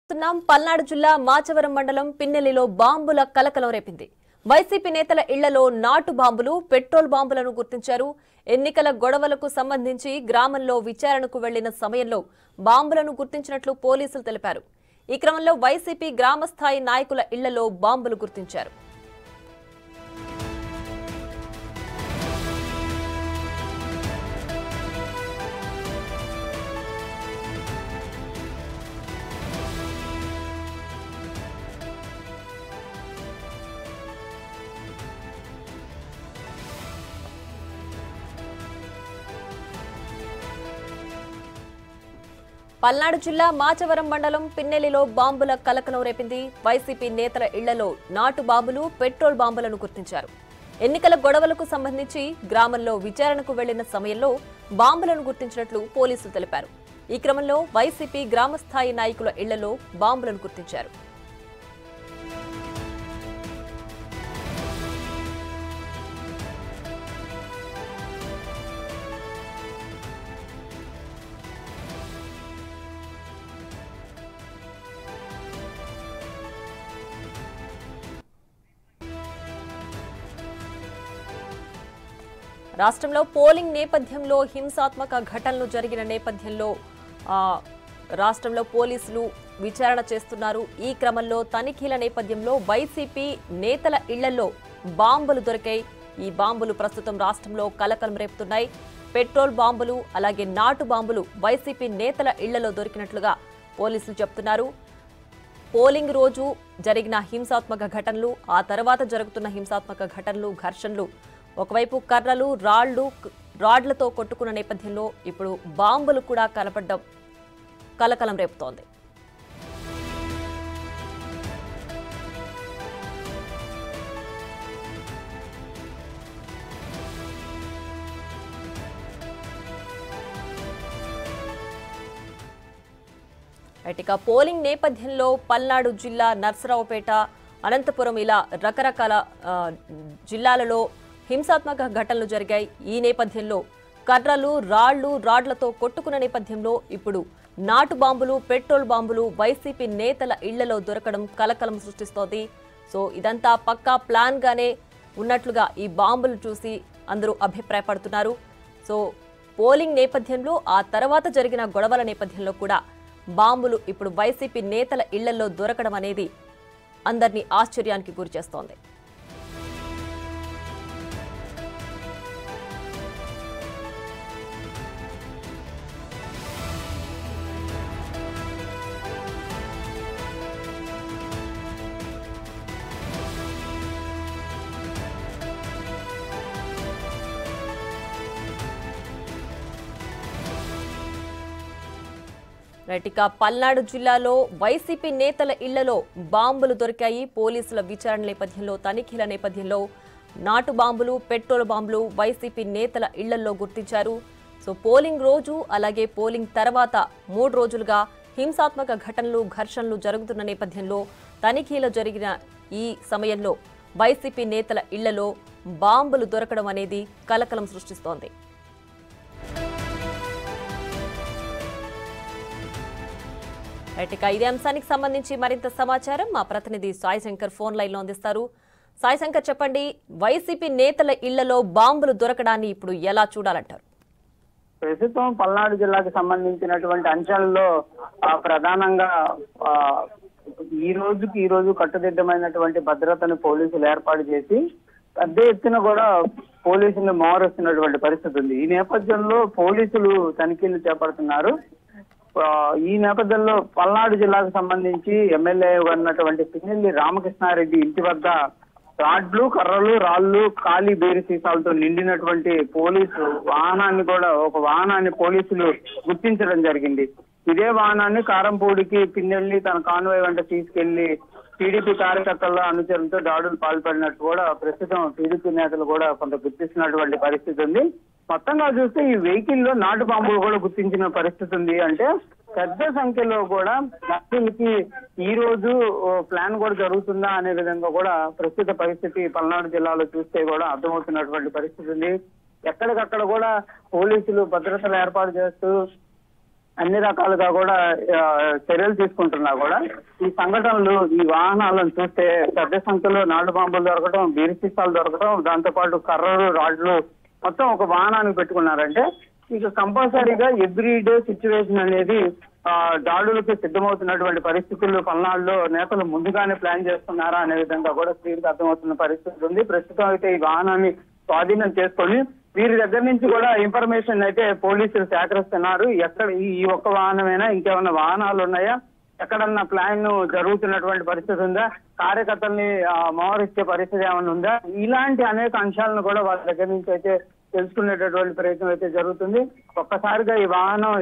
పల్నాడు జిల్లా మాచవరం మండలం పిన్నెల్లిలో బాంబుల కలకలం రేపింది. వైసీపీ నేతల ఇళ్లలో నాటు బాంబులు, పెట్రోల్ బాంబులను గుర్తించారు. ఎన్నికల గొడవలకు సంబంధించి గ్రామంలో విచారణకు వెళ్లిన సమయంలో బాంబులను గుర్తించినట్లు పోలీసులు తెలిపారు. ఈ క్రమంలో వైసీపీ గ్రామస్థాయి నాయకుల ఇళ్లలో బాంబులు గుర్తించారు. పల్నాడు జిల్లా మాచవరం మండలం పిన్నెల్లిలో బాంబుల కలకలం రేపింది. వైసీపీ నేతల ఇళ్లలో నాటు బాంబులు, పెట్రోల్ బాంబులను గుర్తించారు. ఎన్నికల గొడవలకు సంబంధించి గ్రామంలో విచారణకు వెళ్లిన సమయంలో బాంబులను గుర్తించినట్లు పోలీసులు తెలిపారు. ఈ క్రమంలో వైసీపీ గ్రామస్థాయి నాయకుల ఇళ్లలో బాంబులను గుర్తించారు. రాష్ట్రంలో పోలింగ్ నేపథ్యంలో హింసాత్మక ఘటనలు జరిగిన నేపథ్యంలో రాష్ట్రంలో పోలీసులు విచారణ చేస్తున్నారు. ఈ క్రమంలో తనిఖీల నేపథ్యంలో వైసీపీ నేతల ఇళ్లలో బాంబులు దొరికాయి. ఈ బాంబులు ప్రస్తుతం రాష్ట్రంలో కలకలం రేపుతున్నాయి. పెట్రోల్ బాంబులు అలాగే నాటు బాంబులు వైసీపీ నేతల ఇళ్లలో దొరికినట్లుగా పోలీసులు చెప్తున్నారు. పోలింగ్ రోజు జరిగిన హింసాత్మక ఘటనలు, ఆ తర్వాత జరుగుతున్న హింసాత్మక ఘటనలు, ఘర్షణలు, ఒకవైపు కర్రలు, రాడ్లతో కొట్టుకున్న నేపథ్యంలో ఇప్పుడు బాంబులు కూడా కనపడడం కలకలం రేపుతోంది. ఇక పోలింగ్ నేపథ్యంలో పల్నాడు జిల్లా నర్సరావుపేట, అనంతపురం ఇలా రకరకాల జిల్లాలలో హింసాత్మక ఘటనలు జరిగాయి. ఈ నేపథ్యంలో కర్రలు, రాడ్లతో కొట్టుకున్న నేపథ్యంలో ఇప్పుడు నాటు బాంబులు, పెట్రోల్ బాంబులు వైసీపీ నేతల ఇళ్లలో దొరకడం కలకలం సృష్టిస్తోంది. సో ఇదంతా పక్కా ప్లాన్ గానే ఉన్నట్లుగా ఈ బాంబులు చూసి అందరూ అభిప్రాయపడుతున్నారు. సో పోలింగ్ నేపథ్యంలో, ఆ తర్వాత జరిగిన గొడవల నేపథ్యంలో కూడా బాంబులు ఇప్పుడు వైసీపీ నేతల ఇళ్లలో దొరకడం అనేది అందరినీ ఆశ్చర్యానికి గురిచేస్తోంది. ఇక పల్నాడు జిల్లాలో వైసీపీ నేతల ఇళ్లలో బాంబులు దొరికాయి. పోలీసుల విచారణ నేపథ్యంలో, తనిఖీల నేపథ్యంలో నాటు బాంబులు, పెట్రోల్ బాంబులు వైసీపీ నేతల ఇళ్లలో గుర్తించారు. సో పోలింగ్ రోజు అలాగే పోలింగ్ తర్వాత 3 రోజులుగా హింసాత్మక ఘటనలు, ఘర్షణలు జరుగుతున్న నేపథ్యంలో తనిఖీలు జరిగిన ఈ సమయంలో వైసీపీ నేతల ఇళ్లలో బాంబులు దొరకడం అనేది కలకలం సృష్టిస్తోంది. ఇక ఇదే అంశానికి సంబంధించి మరింత సమాచారం మా ప్రతినిధి సాయి శంకర్ ఫోన్ లైన్ లో అందిస్తారు. సాయి శంకర్, చెప్పండి, వైసీపీ నేతల ఇళ్లలో బాంబులు దొరకడాన్ని ఇప్పుడు ఎలా చూడాలంటారు? ప్రస్తుతం పల్నాడు జిల్లాకు సంబంధించినటువంటి అంశాలలో ప్రధానంగా ఈ రోజు కట్టుదిట్టమైనటువంటి భద్రతను పోలీసులు ఏర్పాటు చేసి పెద్ద ఎత్తున కూడా పోలీసులు మోహరిస్తున్నటువంటి పరిస్థితి ఉంది. ఈ నేపథ్యంలో పోలీసులు తనిఖీలు చేపడుతున్నారు. ఈ నేపథ్యంలో పల్నాడు జిల్లాకు సంబంధించి ఎమ్మెల్యే ఉన్నటువంటి పిన్నెల్లి రామకృష్ణారెడ్డి ఇంటి వద్ద రాడ్లు, కర్రలు, రాళ్లు, ఖాళీ బేరి సీసాలతో నిండినటువంటి పోలీసు వాహనాన్ని కూడా, ఒక వాహనాన్ని పోలీసులు గుర్తించడం జరిగింది. ఇదే వాహనాన్ని కారంపూడికి పిన్నెల్లి తన కాన్వాయ్ వెంట తీసుకెళ్లి టీడీపీ కార్యకర్తల అనుచరులతో దాడులు పాల్పడినట్టు కూడా ప్రస్తుతం టీడీపీ నేతలు కూడా కొంత గుర్తిస్తున్నటువంటి పరిస్థితి ఉంది. మొత్తంగా చూస్తే ఈ వెహికల్ లో నాటు బాంబులు కూడా గుర్తించిన పరిస్థితి ఉంది. అంటే పెద్ద సంఖ్యలో కూడా నక్సల్కి ఈ రోజు ప్లాన్ కూడా జరుగుతుందా అనే విధంగా కూడా ప్రస్తుత పరిస్థితి పల్నాడు జిల్లాలో చూస్తే కూడా అర్థమవుతున్నటువంటి పరిస్థితి ఉంది. ఎక్కడికక్కడ కూడా పోలీసులు భద్రతలు ఏర్పాటు చేస్తూ అన్ని రకాలుగా కూడా చర్యలు తీసుకుంటున్నా కూడా ఈ సంఘటనలు, ఈ వాహనాలను చూస్తే పెద్ద సంఖ్యలో నాటు బాంబులు దొరకడం, బీరు సీసాలు దొరకడం, దాంతో పాటు కర్రలు, రాడ్లు మొత్తం ఒక వాహనానికి పెట్టుకున్నారంటే ఇక కంపల్సరీగా ఎవ్రీడే సిచ్యువేషన్ అనేది దాడులకు సిద్ధమవుతున్నటువంటి పరిస్థితులు పల్నాడులో నేతలు ముందుగానే ప్లాన్ చేస్తున్నారా అనే విధంగా కూడా క్లియర్గా అర్థమవుతున్న పరిస్థితి ఉంది. ప్రస్తుతం అయితే ఈ వాహనాన్ని స్వాధీనం చేసుకొని వీరి దగ్గర నుంచి కూడా ఇన్ఫర్మేషన్ అయితే పోలీసులు సేకరిస్తున్నారు. ఎక్కడ ఈ ఒక్క వాహనమైనా ఇంకేమైనా వాహనాలు ఉన్నాయా, ఎక్కడన్నా ప్లాన్ జరుగుతున్నటువంటి పరిస్థితి ఉందా, కార్యకర్తల్ని మోహరించే పరిస్థితి ఏమైనా ఉందా, ఇలాంటి అనేక అంశాలను కూడా వాళ్ళ దగ్గర నుంచి అయితే తెలుసుకునేటటువంటి ప్రయత్నం అయితే జరుగుతుంది. ఒక్కసారిగా ఈ వాహనం